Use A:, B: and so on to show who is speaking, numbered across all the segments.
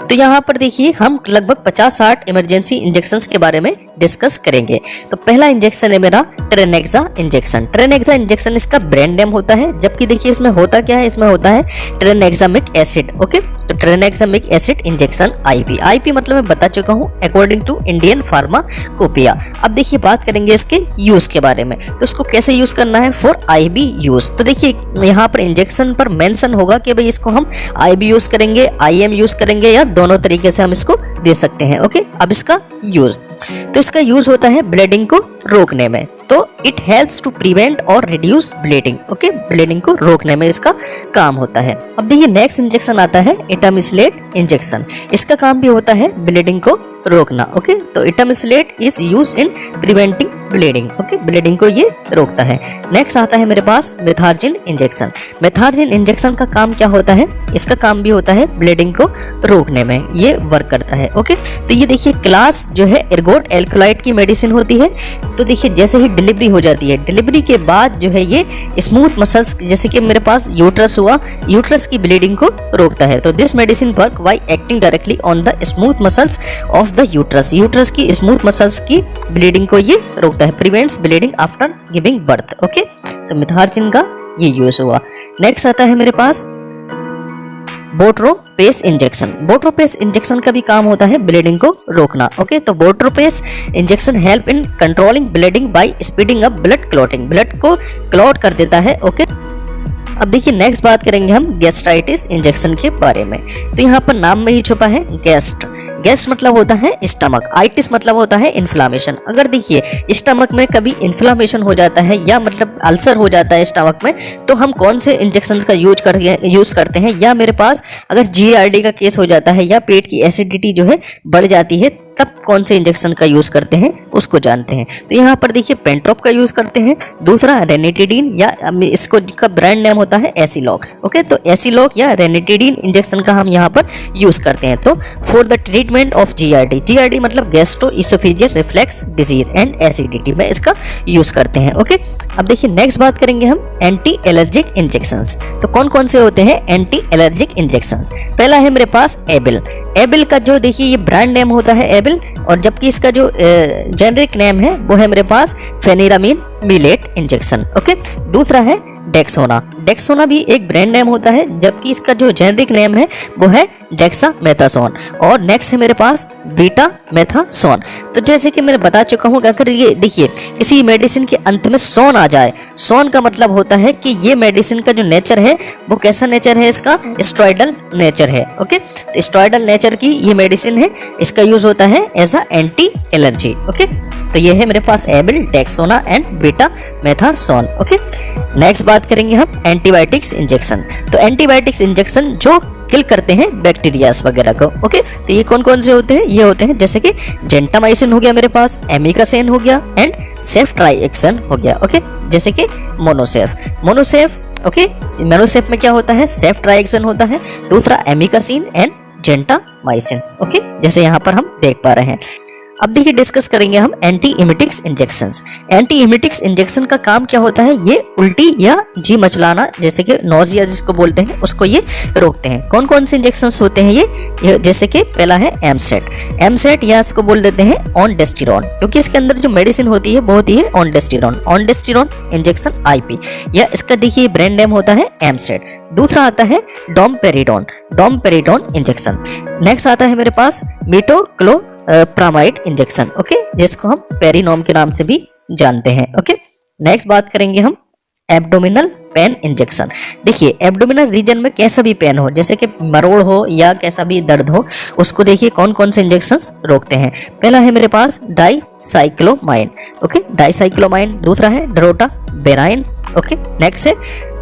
A: तो यहाँ पर देखिए हम लगभग 50-60 इमरजेंसी इंजेक्शंस के बारे में डिस्कस करेंगे। तो पहला इंजेक्शन है मेरा ट्रेनेक्सा इंजेक्शन। ट्रेनेक्सा इंजेक्शन इसका ब्रांड नेम होता है, जबकि देखिए इसमें होता क्या है, इसमें होता है ट्रेनेक्सामिक एसिड। ओके, तो ट्रेनेक्सामिक एसिड इंजेक्शन आईपी। आईपी मतलब मैं बता चुका हूँ अकॉर्डिंग टू इंडियन फार्माकोपिया। अब देखिए बात करेंगे इसके यूज के बारे में, तो इसको कैसे यूज करना है फॉर आईबी यूज। तो देखिए यहाँ पर इंजेक्शन पर मेंशन होगा कि भाई इसको हम आईबी यूज करेंगे, आईएम यूज करेंगे, या दोनों तरीके से हम इसको दे सकते हैं। ओके, अब इसका यूज, तो इसका यूज होता है ब्लीडिंग को रोकने में। तो इट हेल्प्स टू प्रिवेंट और रिड्यूस ब्लीडिंग। ओके, ब्लीडिंग को रोकने में इसका काम होता है। अब देखिए नेक्स्ट इंजेक्शन आता है एटामिसिलेट इंजेक्शन। इसका काम भी होता है ब्लीडिंग को रोकना। ओके, तो etamsylate is use in preventing bleeding. Okay, bleeding को ये रोकता है। नेक्स्ट आता है मेरे पास मेथार्जिन इंजेक्शन। मेथार्जिन इंजेक्शन का काम क्या होता है, इसका काम भी होता है ब्लीडिंग को रोकने में, ये वर्क करता है। ओके, तो ये देखिए क्लास जो है एर्गोट एल्कलॉइड की मेडिसिन होती है। तो देखिए जैसे ही डिलीवरी हो जाती है, डिलीवरी के बाद जो है ये स्मूथ मसल्स, जैसे कि मेरे पास यूट्रस हुआ, यूट्रस की ब्लीडिंग को रोकता है। तो this medicine work by acting directly on the smooth muscles of the uterus. Uterus की स्मूथ मसल्स की ब्लीडिंग को ये रोकता है, prevents bleeding after giving birth. Okay, तो मेथार्जिन का ये यूज हुआ। नेक्स्ट आता है मेरे पास बोट्रोपेस इंजेक्शन। बोट्रोपेस इंजेक्शन का भी काम होता है ब्लीडिंग को रोकना। ओके, तो botropase injection help in controlling bleeding by speeding up blood clotting. Blood को क्लॉट कर देता है। ओके, अब देखिए नेक्स्ट बात करेंगे हम गैस्ट्राइटिस इंजेक्शन के बारे में। तो यहाँ पर नाम में ही छुपा है गैस्ट। गैस्ट मतलब होता है स्टमक, आइटिस मतलब होता है इन्फ्लामेशन। अगर देखिए स्टमक में कभी इन्फ्लामेशन हो जाता है या मतलब अल्सर हो जाता है स्टमक में, तो हम कौन से इंजेक्शन का यूज करते हैं, या मेरे पास अगर जीआरडी का केस हो जाता है या पेट की एसिडिटी जो है बढ़ जाती है, तब कौन से इंजेक्शन का यूज करते हैं उसको जानते हैं। तो यहाँ पर देखिए पेंट्रोप का यूज करते हैं, दूसरा रेनिटिडीन, या इसको का ब्रांड नेम होता है एसिलॉक। ओके, तो एसिलॉक या रेनिटिडीन इंजेक्शन का हम यहाँ पर यूज करते हैं। तो for the treatment of GERD, GERD मतलब gastro oesophageal reflux disease and acidity में इसका यूज करते हैं। ओके, अब देखिए नेक्स्ट बात करेंगे हम एंटी एलर्जिक इंजेक्शंस। तो कौन कौन से होते हैं एंटी एलर्जिक इंजेक्शंस। पहला है मेरे पास एबिल। एबिल का जो देखिए ये ब्रांड नेम होता है एबिल, और जबकि इसका जो जेनरिक नेम है वो है मेरे पास फेनिरामिन मिलेट इंजेक्शन। ओके, दूसरा है डेक्सोना। डेक्सोना भी एक ब्रांड नेम होता है, जबकि इसका जो जेनरिक नेम है वो है डेक्सामेथासोन। और नेक्स्ट है मेरे पास बीटा मेथासोन। तो जैसे कि मैंने बता चुका हूँ, अगर ये देखिए किसी मेडिसिन के अंत में सोन आ जाए, सोन का मतलब होता है कि ये मेडिसिन का जो नेचर है वो कैसा नेचर है, इसका स्टेरॉइडल नेचर है। ओके, तो स्टेरॉइडल नेचर की ये मेडिसिन है, इसका यूज होता है as a anti allergy. Okay, तो ये है मेरे पास Avil, Dexona and betamethasone. Okay, next बात करेंगे हम एंटीबायोटिक्स इंजेक्शन। तो एंटीबायोटिक्स इंजेक्शन जो किल करते हैं बैक्टीरियास वगैरह को। ओके, तो ये कौन कौन से होते हैं, ये होते हैं जैसे कि जेंटामाइसिन हो गया मेरे पास, एमिकासेन हो गया एंड सेफ्ट्राइएक्सन हो गया। ओके, जैसे कि मोनोसेफ। ओके, मोनोसेफ में क्या होता है, सेफ्ट्राइएक्सन होता है, दूसरा एमिकासिन एंड जेंटामाइसिन। ओके, जैसे यहाँ पर हम देख पा रहे हैं। अब देखिए डिस्कस करेंगे हम anti emetics injections. Anti emetics injection का काम क्या होता है, ये उल्टी या जी मचलाना, जैसे कि नोजिया जिसको बोलते हैं, उसको ये रोकते हैं। कौन कौन से इंजेक्शंस होते हैं ये जैसे कि पहला है एमसेट या इसको बोल देते हैं ऑनडेस्टिरोन, क्योंकि इसके अंदर जो मेडिसिन होती है वो होती है ऑनडेस्टिरोन इंजेक्शन आईपी, या इसका देखिए ब्रांड नेम होता है एमसेट। दूसरा आता है डोमपेरिडोन इंजेक्शन। नेक्स्ट आता है मेरे पास मीटोक्लोप्रामाइड इंजेक्शन। ओके, जिसको हम पेरिनोम के नाम से भी जानते हैं। ओके, नेक्स्ट बात करेंगे हम एब्डोमिनल पेन इंजेक्शन। देखिए एब्डोमिनल रीजन में कैसा भी पेन हो, जैसे कि मरोड़ हो या कैसा भी दर्द हो, उसको देखिए कौन कौन से इंजेक्शंस रोकते हैं। पहला है मेरे पास डाइसाइक्लोमाइन। Okay, dicyclomine. दूसरा है ड्रोटाबेराइन। ओके, नेक्स्ट है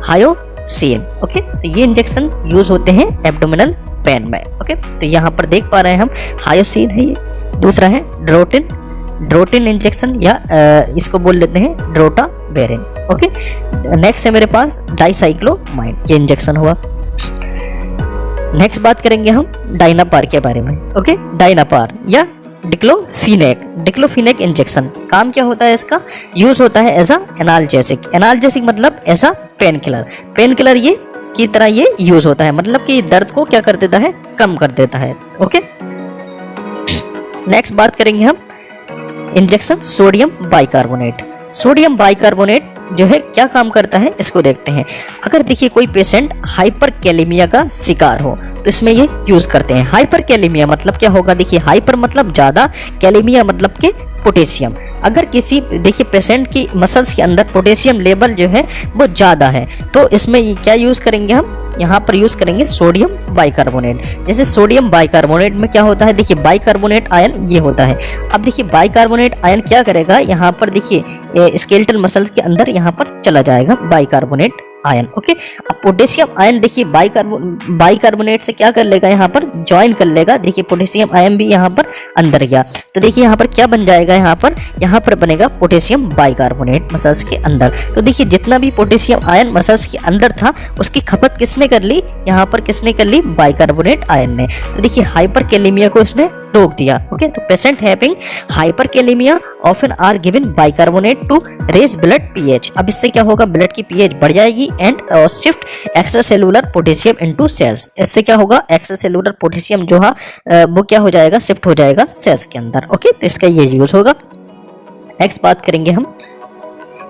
A: हायोसिन। ओके, तो ये इंजेक्शन यूज होते हैं एब्डोमिनल पेन में। ओके, तो यहाँ पर देख पा रहे हैं हम हायोसिन है ये, दूसरा है ड्रोटिन इंजेक्शन, या इसको बोल लेते हैं ड्रोटाबेरिन। ओके, नेक्स्ट है मेरे पास डाइसाइक्लोमाइन, ये इंजेक्शन हुआ। नेक्स्ट बात करेंगे हम डायनापार के बारे में। ओके, डायनापार या डिक्लोफिनेक इंजेक्शन। काम क्या होता है इसका, यूज होता है एज अ एनाल्जेसिक मतलब एज अ पेन किलर। ये की तरह ये यूज होता है, मतलब कि दर्द को क्या कर देता है, कम कर देता है। ओके, नेक्स्ट बात करेंगे हम injection sodium bicarbonate. Sodium bicarbonate जो है क्या काम करता है इसको देखते हैं। अगर देखिए कोई पेशेंट हाइपर कैलेमिया का शिकार हो तो इसमें ये यूज करते हैं। हाइपर कैलेमिया मतलब क्या होगा, देखिए हाइपर मतलब ज्यादा, कैलेमिया मतलब के पोटेशियम। अगर किसी देखिए पेशेंट की मसल्स के अंदर पोटेशियम लेवल जो है वो ज़्यादा है तो इसमें क्या यूज़ करेंगे हम, यहाँ पर यूज़ करेंगे सोडियम बाइकार्बोनेट। जैसे सोडियम बाइकार्बोनेट में क्या होता है, देखिए बाइकार्बोनेट आयन ये होता है। अब देखिए बाइकार्बोनेट आयन क्या करेगा, यहाँ पर देखिए स्केलेटल मसल्स के अंदर यहाँ पर चला जाएगा बाइकार्बोनेट आयन। ओके, अब पोटेशियम आयन देखिए बाइकार्बोनेट से क्या कर लेगा, यहाँ पर ज्वाइन कर लेगा। देखिए पोटेशियम आयन भी यहाँ पर अंदर गया तो देखिए यहाँ पर क्या बन जाएगा, यहाँ पर बनेगा पोटेशियम बाइकार्बोनेट मसल्स के अंदर। तो देखिए जितना भी पोटेशियम आयन मसल्स के अंदर था उसकी खपत किसने कर ली, यहाँ पर किसने कर ली, बाइकार्बोनेट आयन ने। तो देखिए हाइपरकैलेमिया को इसने रोक दिया। ओके, तो patient having hyperkalaemia often are given bicarbonate to raise blood pH. अब इससे क्या होगा, ब्लड की पीएच बढ़ जाएगी and shift extracellular potassium into cells. इससे क्या होगा, एक्स्ट्रा सेलुलर पोटेशियम जो है वो क्या हो जाएगा, शिफ्ट हो जाएगा सेल्स के अंदर। ओके, तो इसका ये यूज होगा। नेक्स्ट बात करेंगे हम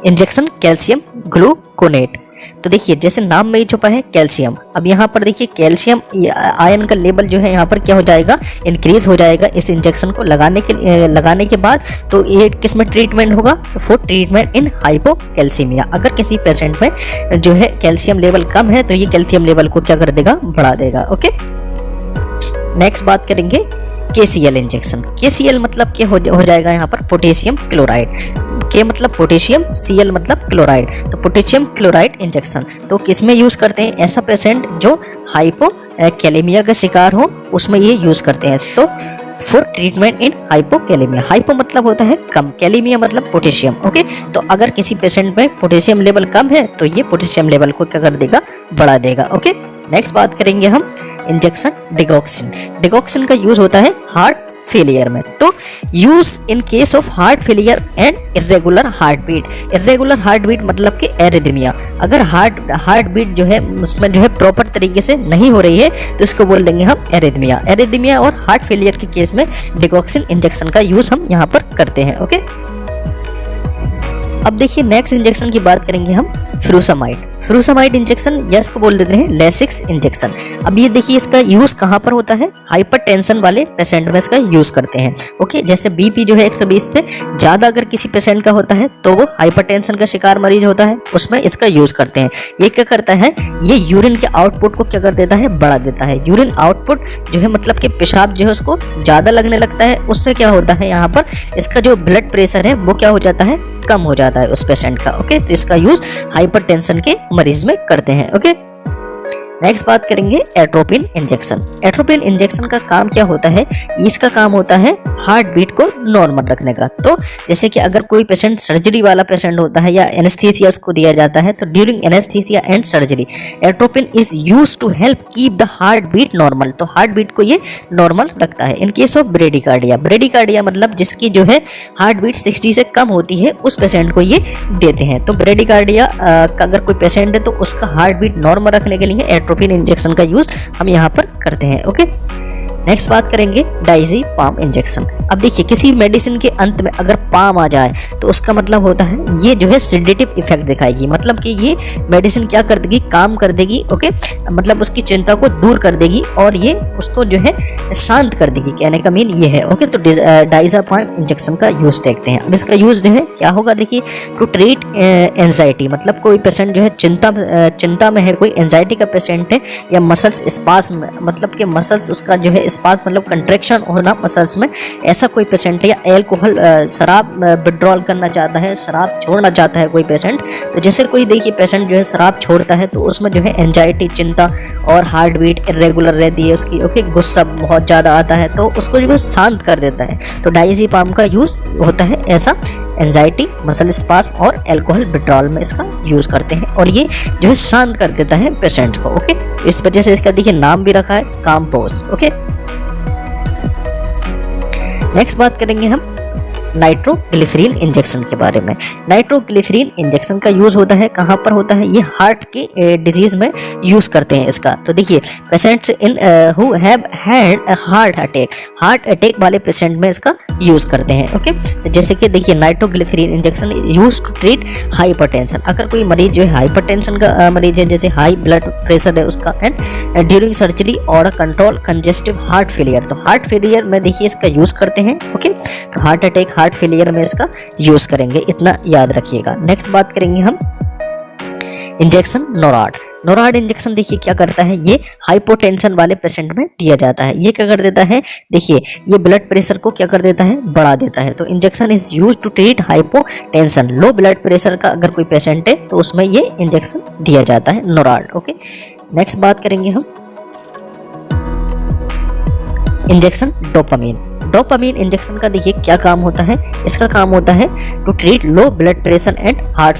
A: इंजेक्शन कैल्शियम ग्लूकोनेट। तो देखिए जैसे नाम में ही छुपा है कैल्शियम, अब यहाँ पर देखिए कैल्शियम आयन का लेवल जो है यहाँ पर क्या हो जाएगा, इंक्रीज हो जाएगा इस इंजेक्शन को लगाने के बाद। तो ये किस में ट्रीटमेंट होगा, तो फॉर ट्रीटमेंट इन हाइपोकैल्सीमिया। अगर किसी पेशेंट में जो है कैल्शियम लेवल कम है तो ये कैल्शियम लेवल को क्या कर देगा, बढ़ा देगा। ओके, नेक्स्ट बात करेंगे KCl इंजेक्शन। KCl मतलब क्या हो जाएगा यहाँ पर, पोटेशियम क्लोराइड। के मतलब पोटेशियम, Cl मतलब क्लोराइड, तो पोटेशियम क्लोराइड इंजेक्शन। तो किसमें यूज करते हैं, ऐसा पेशेंट जो हाइपोकैलेमिया का शिकार हो उसमें ये यूज करते हैं। So for treatment in hypokalemia. Hypo मतलब होता है कम, कैलेमिया मतलब पोटेशियम। ओके, तो अगर किसी पेशेंट में पोटेशियम लेवल कम है तो ये पोटेशियम लेवल को क्या कर देगा, बढ़ा देगा। ओके, नेक्स्ट बात करेंगे हम इंजेक्शन डिगॉक्सिन। डिगॉक्सिन का यूज होता है हार्ट फेलियर में। तो use in case of heart failure and irregular heart beat. Irregular heart beat मतलब कि एरिथमिया। अगर हार्ट बीट जो है उसमें जो है प्रॉपर तरीके से नहीं हो रही है तो इसको बोल देंगे हम एरिथमिया। एरिथमिया और हार्ट फेलियर के केस में डिगॉक्सिन इंजेक्शन का यूज हम यहाँ पर करते हैं। ओके, अब देखिए नेक्स्ट इंजेक्शन की बात करेंगे हम फ्रूसामाइड। फ्रूसामाइड इंजेक्शन या इसको बोल देते हैं लेसिक्स इंजेक्शन। अब ये देखिए इसका यूज कहाँ पर होता है, हाइपरटेंशन वाले पेशेंट में इसका यूज करते हैं। ओके, जैसे बीपी जो है 120 से ज्यादा अगर किसी पेशेंट का होता है तो वो हाइपरटेंशन का शिकार मरीज होता है, उसमें इसका यूज करते हैं। ये क्या करता है, ये यूरिन के आउटपुट को क्या कर देता है, बढ़ा देता है। यूरिन आउटपुट जो है मतलब कि पेशाब जो है उसको ज्यादा लगने लगता है, उससे क्या होता है यहाँ पर इसका जो ब्लड प्रेशर है वो क्या हो जाता है, कम हो जाता है उस पेशेंट का। ओके, तो इसका यूज हाइपरटेंशन के मरीज में करते हैं। ओके, नेक्स्ट बात करेंगे एट्रोपिन इंजेक्शन। एट्रोपिन इंजेक्शन का काम क्या होता है, इसका काम होता है हार्ट बीट को नॉर्मल रखने का। तो जैसे कि अगर कोई पेशेंट सर्जरी वाला पेशेंट होता है या एनेस्थीसिया उसको दिया जाता है तो during anaesthesia and surgery atropine is used to help keep the heart beat normal. तो हार्ट बीट को ये नॉर्मल रखता है। In case of bradycardia, bradycardia मतलब जिसकी जो है हार्ट बीट 60 से कम होती है उस पेशेंट को ये देते हैं। तो ब्रेडिकार्डिया का अगर कोई पेशेंट है तो उसका हार्ट बीट नॉर्मल रखने के लिए एट्रोपिन इंजेक्शन का यूज हम यहाँ पर करते हैं। ओके, नेक्स्ट बात करेंगे डायज़ेपाम इंजेक्शन। अब देखिए किसी मेडिसिन के अंत में अगर पाम आ जाए तो उसका मतलब होता है ये जो है सेडेटिव इफेक्ट दिखाएगी, मतलब कि ये मेडिसिन क्या कर देगी, काम कर देगी। ओके, मतलब उसकी चिंता को दूर कर देगी और ये उसको जो है शांत कर देगी, कहने का मीन ये है। ओके, तो डायज़ेपाम इंजेक्शन का यूज देखते हैं। अब इसका यूज जो है क्या होगा, देखिए टू ट्रीट एंजाइटी, मतलब कोई पेशेंट जो है चिंता में है, कोई एंजाइटी का पेशेंट है या मसल्स स्पाज्म, मतलब कि मसल्स उसका जो है स्पाज्म मतलब कंट्रैक्शन होना मसल्स में, ऐसा कोई पेशेंट है, या एल्कोहल शराब विड्रॉल करना चाहता है, शराब छोड़ना चाहता है कोई पेशेंट। तो जैसे कोई देखिए पेशेंट जो है शराब छोड़ता है तो उसमें जो है एंजाइटी, चिंता और हार्ट बीट इरेगुलर रहती है उसकी। ओके, गुस्सा बहुत ज़्यादा आता है तो उसको जो है शांत कर देता है। तो डायज़ेपाम का यूज़ होता है ऐसा एंजाइटी, मसल स्पाज्म और एल्कोहल विड्रॉल में इसका यूज करते हैं और ये जो है शांत कर देता है पेशेंट को। ओके, इस वजह से इसका देखिए नाम भी रखा है काम्पोस। ओके, नेक्स्ट बात करेंगे हम नाइट्रोग्लिसरीन इंजेक्शन के बारे में। नाइट्रोग्लिसरीन इंजेक्शन का यूज होता है कहाँ पर होता है, ये हार्ट के डिजीज में यूज करते हैं इसका। तो देखिए patients in who have had heart attack वाले पेशेंट में इसका यूज करते हैं। ओके, तो जैसे कि देखिए nitroglycerine injection use to treat hypertension. अगर कोई मरीज जो है हाइपरटेंशन का मरीज है, जैसे हाई ब्लड प्रेशर है उसका, एंड ड्यूरिंग सर्जरी और कंट्रोल कंजेस्टिव हार्ट फेलियर, तो हार्ट फेलियर में देखिए इसका यूज करते हैं। ओके, तो हार्ट अटैक हार्ट फेलियर में इसका यूज करेंगे, इतना याद रखिएगा। नेक्स्ट बात करेंगे हम इंजेक्शन नोराड इंजेक्शन। देखिए क्या करता है, ये हाइपोटेंशन वाले पेशेंट में दिया जाता है। ये क्या कर देता है, देखिए ये ब्लड प्रेशर को क्या कर देता है, बढ़ा देता है। तो injection is use to treat hypotension, low blood pressure का अगर कोई पेशेंट है तो उसमें ये इंजेक्शन दिया जाता है, नोराड। ओके, नेक्स्ट बात करेंगे हम इंजेक्शन डोपामीन इंजेक्शन का। देखिए क्या काम होता है, इसका काम होता है to treat low blood pressure and heart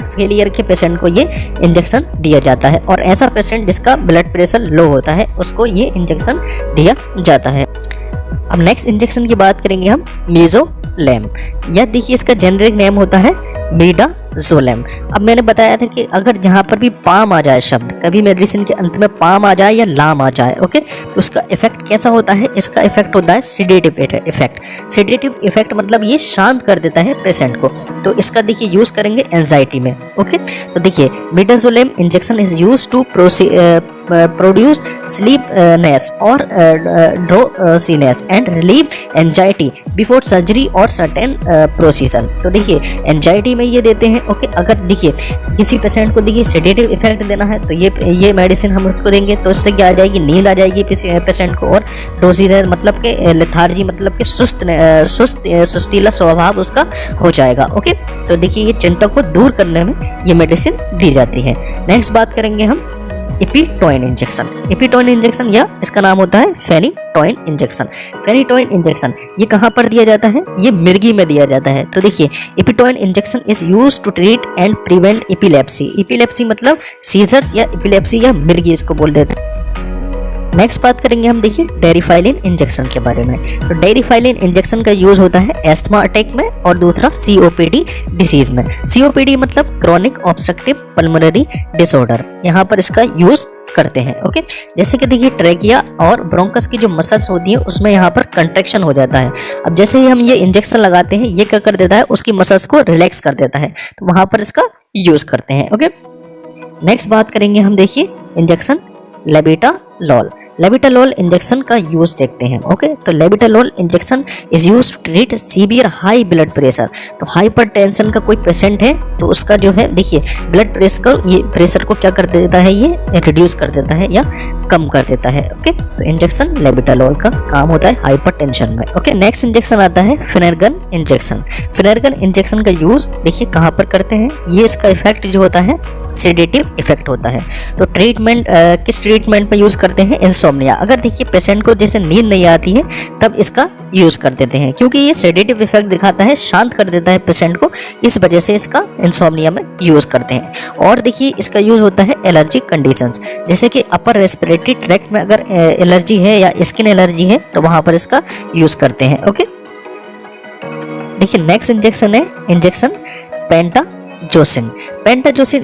A: failure के पेशेंट को ये इंजेक्शन दिया जाता है, और ऐसा पेशेंट जिसका ब्लड प्रेशर लो होता है उसको ये इंजेक्शन दिया जाता है। अब नेक्स्ट इंजेक्शन की बात करेंगे हम मीजोलेम। यह देखिए इसका जेनेरिक नेम होता है मिडाजोलेम। अब मैंने बताया था कि अगर जहाँ पर भी पाम आ जाए शब्द, कभी मेडिसिन के अंत में पाम आ जाए या लाम आ जाए, ओके, तो उसका इफेक्ट कैसा होता है, इसका इफेक्ट होता है सेडेटिव इफेक्ट मतलब ये शांत कर देता है पेशेंट को। तो इसका देखिए यूज करेंगे एंजाइटी में। ओके, तो देखिए midazolam injection is use to produce sleepiness और drowsiness and relieve anxiety before surgery और सर्टेन प्रोसीजर। तो देखिए एंजाइटी में ये देते हैं। ओके, अगर देखिए किसी पेशेंट को देखिए सेडेटिव इफेक्ट देना है तो ये मेडिसिन हम उसको देंगे, तो इससे क्या आ जाएगी, नींद आ जाएगी पेशेंट को, और प्रोसीजर मतलब के लेथार्जी मतलब के सुस्तीला स्वभाव उसका हो जाएगा। ओके, तो देखिए ये चिंता को दूर करने में ये मेडिसिन दी जाती है। नेक्स्ट बात करेंगे हम एपिटोइन इंजेक्शन या इसका नाम होता है फेनिटोइन इंजेक्शन। ये कहाँ पर दिया जाता है, ये मिर्गी में दिया जाता है। तो देखिए Eptoin injection is used to treat and prevent epilepsy मतलब सीजर्स या एपिलेप्सी या मिर्गी इसको बोल देते हैं। नेक्स्ट बात करेंगे हम देखिए डेरिफाइलिन इंजेक्शन के बारे में। तो डेरिफाइलिन इंजेक्शन का यूज होता है एस्थमा अटैक में और दूसरा सीओपीडी डिसीज में। सीओपीडी मतलब क्रोनिक ऑब्स्ट्रक्टिव पल्मोनरी डिसऑर्डर, यहाँ पर इसका यूज करते हैं। ओके, जैसे कि देखिए ट्रेकिया और ब्रोंकस की जो मसल्स होती है उसमें यहाँ पर कंट्रैक्शन हो जाता है। अब जैसे ही हम ये इंजेक्शन लगाते हैं ये क्या कर देता है, उसकी मसल्स को रिलैक्स कर देता है, तो वहां पर इसका यूज करते हैं। ओके, नेक्स्ट बात करेंगे हम देखिए इंजेक्शन लेबिटालोल इंजेक्शन का यूज देखते हैं। ओके, तो labetalol injection is used to treat severe high blood pressure. तो हाइपरटेंशन का कोई पेशेंट है तो उसका जो है देखिए ब्लड प्रेशर को क्या कर देता है, ये रिड्यूस कर देता है या कम कर देता है। ओके, तो इंजेक्शन लेबिटालोल का काम होता है हाइपरटेंशन में। ओके, नेक्स्ट इंजेक्शन आता है फिनेरगन इंजेक्शन का यूज देखिए कहाँ पर करते हैं, ये इसका इफेक्ट जो होता है सेडेटिव इफेक्ट होता है। तो ट्रीटमेंट किस ट्रीटमेंट में यूज करते हैं, इंसोम्निया। अगर देखिए पेशेंट को जैसे नींद नहीं आती है तब इसका यूज कर देते हैं, क्योंकि ये सेडेटिव इफेक्ट दिखाता है, शांत कर देता है पेशेंट को, इस वजह से इसका इंसोम्निया में यूज करते हैं। और देखिए इसका यूज होता है एलर्जी कंडीशंस, जैसे कि अपर रेस्पिरेटरी ट्रैक्ट में अगर एलर्जी है या स्किन एलर्जी है तो वहां पर इसका यूज करते हैं। ओके, देखिए नेक्स्ट इंजेक्शन है इंजेक्शन पेंटाजोसिन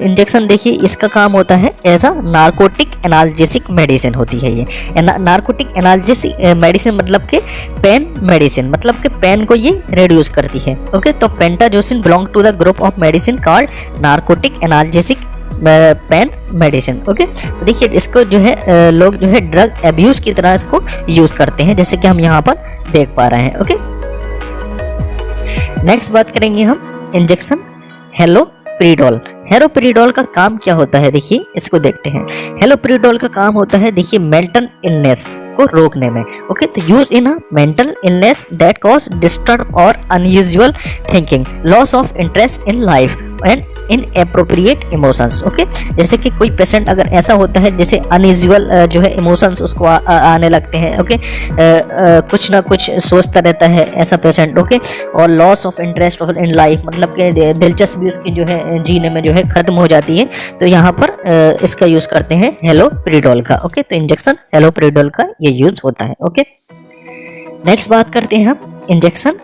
A: इंजेक्शन। देखिए इसका काम होता है as a narcotic analgesic medicine होती है। ये नार्कोटिक एनाल्जेसिक मेडिसिन मतलब के पेन मेडिसिन, मतलब के पेन को ये रिड्यूस करती है। ओके, तो pentazocine belong to the group of medicine called narcotic analgesic pain medicine. Okay, तो देखिए इसको जो है लोग जो है ड्रग एब्यूज की तरह इसको यूज करते हैं, जैसे कि हम यहाँ पर देख पा रहे हैं। ओके, नेक्स्ट बात करेंगे हम इंजेक्शन हेलोपेरिडोल का काम क्या होता है, देखिए इसको देखते हैं। हेलोपेरिडोल का काम होता है देखिए मेंटल इलनेस को रोकने में। ओके, तो use in a mental illness that cause disturb और unusual thinking, loss of interest in life and inappropriate emotions. Okay, जैसे कि कोई पेशेंट अगर ऐसा होता है जैसे अनयूजुअल जो है इमोशंस उसको आने लगते हैं। ओके, कुछ ना कुछ सोचता रहता है ऐसा पेशेंट। ओके, और loss of interest in life मतलब कि दिलचस्पी उसकी जो है जीने में जो है खत्म हो जाती है, तो यहाँ पर इसका यूज करते हैं हेलोपेरिडोल का। ओके, तो इंजेक्शन हेलोपेरिडोल का ये यूज होता है। ओके, नेक्स्ट बात करते हैं हम इंजेक्शन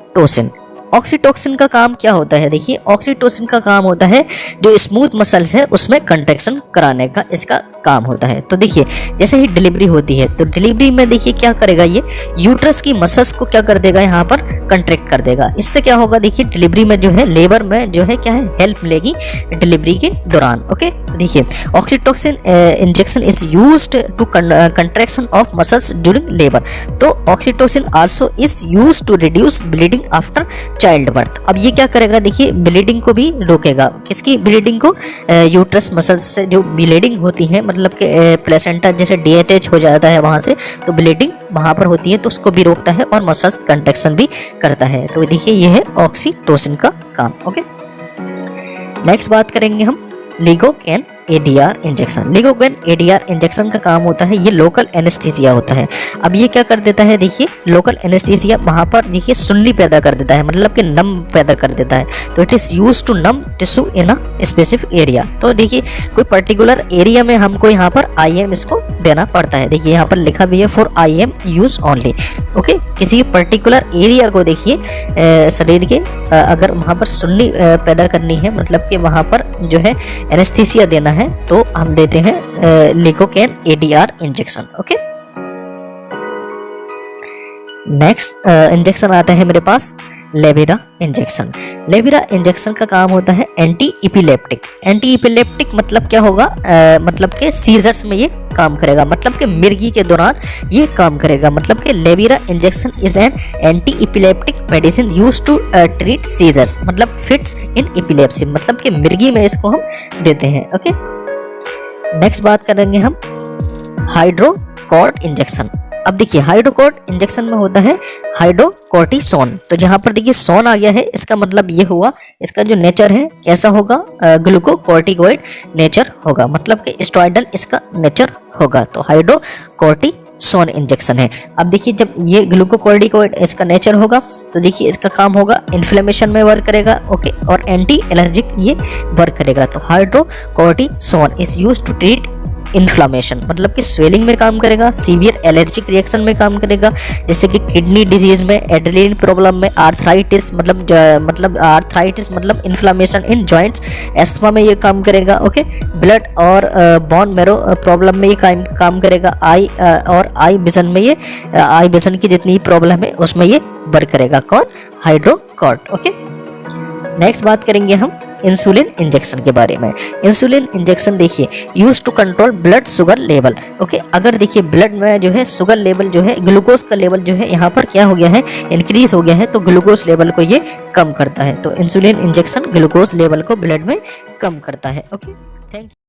A: ऑक्सीटोसिन। ऑक्सीटोसिन का काम क्या होता है? देखिए ऑक्सीटोसिन का काम होता है जो स्मूथ मसल्स है उसमें कंट्रैक्शन कराने का इसका काम होता है। तो देखिए जैसे ही डिलीवरी होती है तो डिलीवरी में देखिए क्या करेगा, ये यूट्रस की मसल्स को क्या कर देगा, यहाँ पर कंट्रैक्ट कर देगा। इससे क्या होगा, देखिए डिलीवरी में जो है, लेबर में जो है क्या है, हेल्प मिलेगी डिलीवरी के दौरान। ओके, देखिए oxytocin injection is used to contraction of muscles during labour. तो oxytocin also is used to reduce bleeding after childbirth. अब ये क्या करेगा, देखिए ब्लीडिंग को भी रोकेगा। किसकी ब्लीडिंग को? यूट्रस मसल्स से जो ब्लीडिंग होती है, मतलब कि प्लेसेंटा जैसे डीअटैच हो जाता है वहां से, तो ब्लीडिंग वहां पर होती है तो उसको भी रोकता है और मसल्स कंट्रैक्शन भी करता है। तो देखिए ये है ऑक्सीटोसिन का काम। ओके, नेक्स्ट बात करेंगे हम लिगोकैन एडीआर इंजेक्शन। लिगोकैन एडीआर इंजेक्शन का काम होता है, ये लोकल एनेस्थीसिया होता है। अब ये क्या कर देता है, देखिए लोकल एनेस्थीसिया वहां पर देखिए सुन्नी पैदा कर देता है, मतलब कि नम पैदा कर देता है। तो it is used to numb tissue in a specific area. तो देखिए कोई पर्टिकुलर एरिया में हमको यहाँ पर आईएम इसको देना पड़ता है। देखिए यहाँ पर लिखा भी है for IM use only. Okay, किसी पर्टिकुलर एरिया को देखिए शरीर के अगर वहां पर सुन्नी पैदा करनी है, मतलब कि वहां पर जो है एनेस्थीसिया देना है, तो हम देते हैं lignocaine ADR injection. Okay, next injection आता है मेरे पास लेविरा इंजेक्शन। लेविरा इंजेक्शन का काम होता है एंटी इपिलेप्टिक। एंटी इपिलेप्टिक मतलब क्या होगा, मतलब के सीजर्स में ये काम करेगा, मतलब कि मिर्गी के दौरान ये काम करेगा। मतलब कि Levera injection is an anti epileptic medicine used to treat seizures, मतलब फिट्स इन इपिलेप्सी, मतलब कि मिर्गी में इसको हम देते हैं। ओके, नेक्स्ट बात करेंगे हम हाइड्रोकॉर्ट इंजेक्शन। अब देखिए हाइड्रोकॉर्ट इंजेक्शन में होता है हाइड्रोकॉर्टिसोन। तो जहां पर देखिए सोन आ गया है, इसका मतलब ये हुआ, इसका जो नेचर है कैसा होगा, ग्लूकोकॉर्टिकोइड नेचर होगा, मतलब कि स्टेरॉइडल इसका नेचर होगा। तो हाइड्रोकॉर्टिसोन इंजेक्शन है। अब देखिए जब ये ग्लूकोकॉर्टिकोइड इसका नेचर होगा तो देखिए इसका काम होगा इन्फ्लेमेशन में वर्क करेगा। ओके, और एंटी एलर्जिक ये वर्क करेगा। तो hydrocortisone is used to treat inflammation, मतलब कि स्वेलिंग में काम करेगा, सीवियर एलर्जिक रिएक्शन में काम करेगा, जैसे कि किडनी डिजीज में, एड्रेनलिन प्रॉब्लम में, आर्थराइटिस आर्थराइटिस मतलब इन्फ्लामेशन इन जॉइंट्स, एस्थमा में ये काम करेगा। ओके, ब्लड और बोन मैरो प्रॉब्लम में ये काम करेगा। आई विजन में ये आई विजन की जितनी प्रॉब्लम है उसमें ये वर्क करेगा। कौन? हाइड्रोकॉर्ट। ओके, नेक्स्ट बात करेंगे हम इंसुलिन इंजेक्शन के बारे में। इंसुलिन इंजेक्शन देखिए use to control blood sugar level. Okay, अगर देखिए ब्लड में जो है शुगर लेवल जो है, ग्लूकोज का लेवल जो है यहाँ पर क्या हो गया है, इंक्रीज हो गया है, तो ग्लूकोज लेवल को ये कम करता है। तो इंसुलिन इंजेक्शन ग्लूकोज लेवल को ब्लड में कम करता है। Okay, thank you.